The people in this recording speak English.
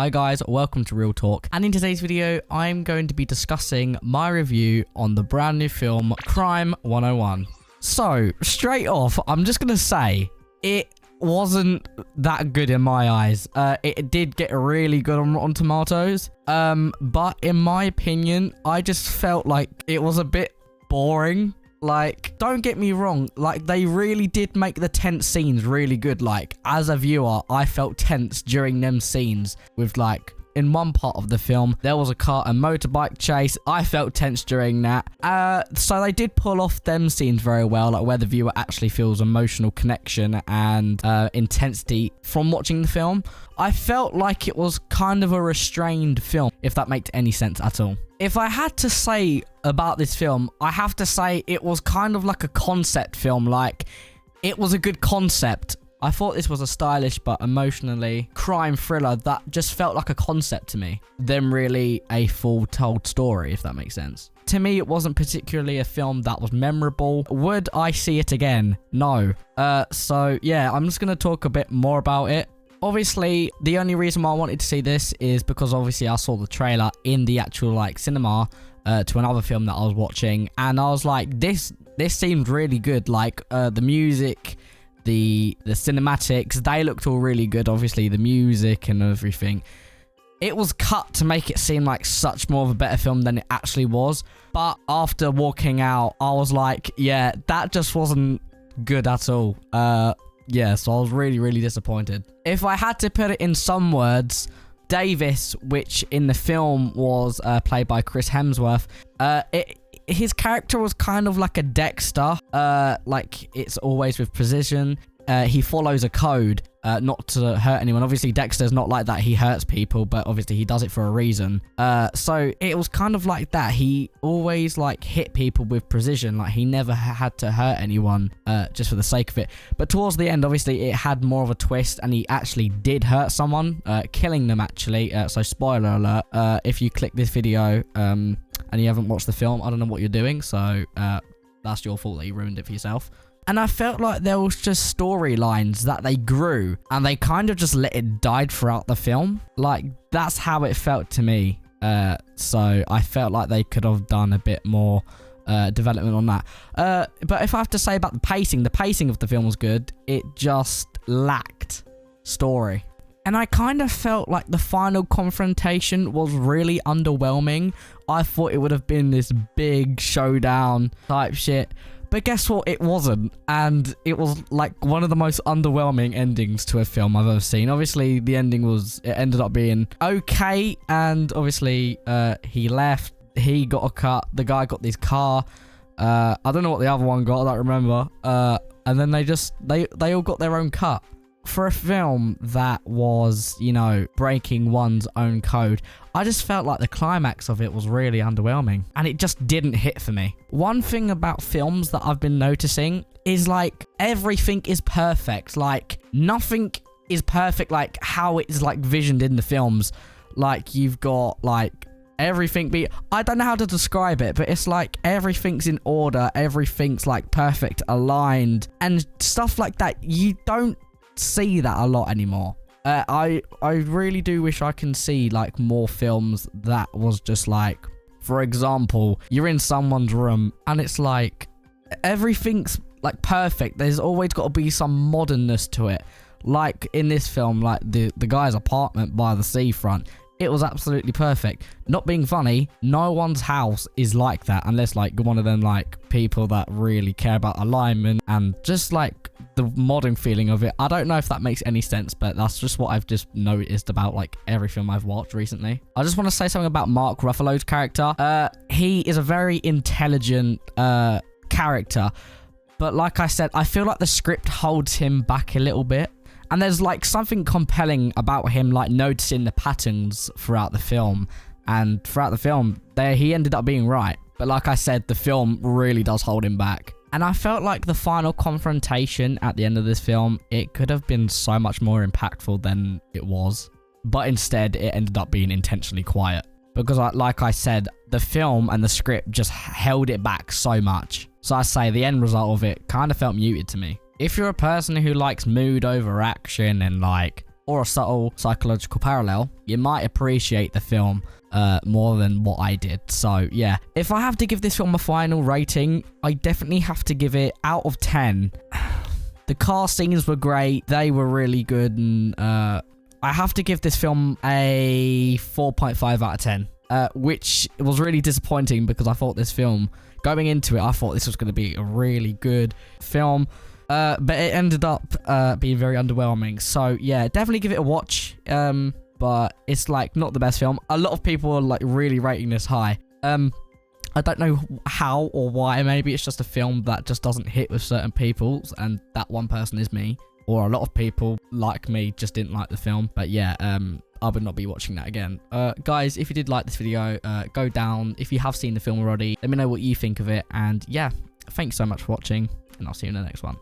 Hi guys, welcome to Real Talk, and in today's video I'm going to be discussing my review on the brand new film Crime 101. So straight off, I'm just gonna say it wasn't that good in my eyes. It did get really good on Rotten Tomatoes, but in my opinion I just felt like it was a bit boring. Like, don't get me wrong, like, they really did make the tense scenes really good. Like, as a viewer, I felt tense during them scenes with, like, in one part of the film, there was a car and motorbike chase. I felt tense during that. So they did pull off them scenes very well, like, where the viewer actually feels emotional connection and intensity from watching the film. I felt like it was kind of a restrained film, if that makes any sense at all. If I had to say about this film, I have to say it was kind of like a concept film. Like, it was a good concept. I thought this was a stylish but emotionally crime thriller that just felt like a concept to me, than really a full told story, if that makes sense. To me, it wasn't particularly a film that was memorable. Would I see it again? No. So yeah, I'm just going to talk a bit more about it. Obviously, the only reason why I wanted to see this is because obviously I saw the trailer in the actual like cinema to another film that I was watching, and I was like, this seemed really good. Like the music, the cinematics, they looked all really good. Obviously, the music and everything. It was cut to make it seem like such more of a better film than it actually was. But after walking out, I was like, yeah, that just wasn't good at all. Yeah, so I was really disappointed. If I had to put it in some words, Davis, which in the film was played by Chris Hemsworth, his character was kind of like a Dexter. Like, it's always with precision. He follows a code not to hurt anyone. Obviously, Dexter's not like that. He hurts people, but obviously he does it for a reason. So it was kind of like that. He always like hit people with precision. Like, he never had to hurt anyone just for the sake of it. But towards the end, obviously, it had more of a twist, and he actually did hurt someone, killing them actually. So spoiler alert, if you click this video and you haven't watched the film, I don't know what you're doing. So that's your fault that you ruined it for yourself. And I felt like there was just storylines that they grew, and they kind of just let it die throughout the film. Like, that's how it felt to me. So I felt like they could have done a bit more development on that. But if I have to say about the pacing of the film was good. It just lacked story. And I kind of felt like the final confrontation was really underwhelming. I thought it would have been this big showdown type shit. But guess what? It wasn't. And it was like one of the most underwhelming endings to a film I've ever seen. Obviously, the ending it ended up being okay. And obviously, he left. He got a cut. The guy got this car. I don't know what the other one got. I don't remember. And then they all got their own cut. For a film that was, you know, breaking one's own code, I just felt like the climax of it was really underwhelming, and it just didn't hit for me. One thing about films that I've been noticing is, like, everything is perfect. Like, nothing is perfect like how it's, like, visioned in the films. Like, you've got, like, everything I don't know how to describe it, but it's like everything's in order, everything's, like, perfect, aligned, and stuff like that. You don't see that a lot anymore. I really do wish I can see like more films that was just like, for example, you're in someone's room and it's like everything's like perfect. There's always got to be some modernness to it. Like in this film, like the guy's apartment by the seafront, it was absolutely perfect. Not being funny, no one's house is like that unless like one of them like people that really care about alignment and just like the modern feeling of it. I don't know if that makes any sense, but that's just what I've just noticed about like every film I've watched recently. I just want to say something about Mark Ruffalo's character. He is a very intelligent character, but like I said, I feel like the script holds him back a little bit. And there's like something compelling about him like noticing the patterns throughout the film. And throughout the film, he ended up being right. But like I said, the film really does hold him back. And I felt like the final confrontation at the end of this film, it could have been so much more impactful than it was. But instead, it ended up being intentionally quiet. Because like I said, the film and the script just held it back so much. So I say the end result of it kind of felt muted to me. If you're a person who likes mood over action and like or a subtle psychological parallel, you might appreciate the film more than what I did. So yeah, if I have to give this film a final rating, I definitely have to give it out of 10. The car scenes were great. They were really good. And I have to give this film a 4.5 out of 10, which was really disappointing because I thought this film, going into it, I thought this was going to be a really good film. But it ended up being very underwhelming. So yeah, definitely give it a watch. But it's like not the best film. A lot of people are like really rating this high. I don't know how or why. Maybe it's just a film that just doesn't hit with certain people, and that one person is me. Or a lot of people like me just didn't like the film. But yeah, I would not be watching that again. Guys, if you did like this video, go down. If you have seen the film already, let me know what you think of it. And yeah, thanks so much for watching, and I'll see you in the next one.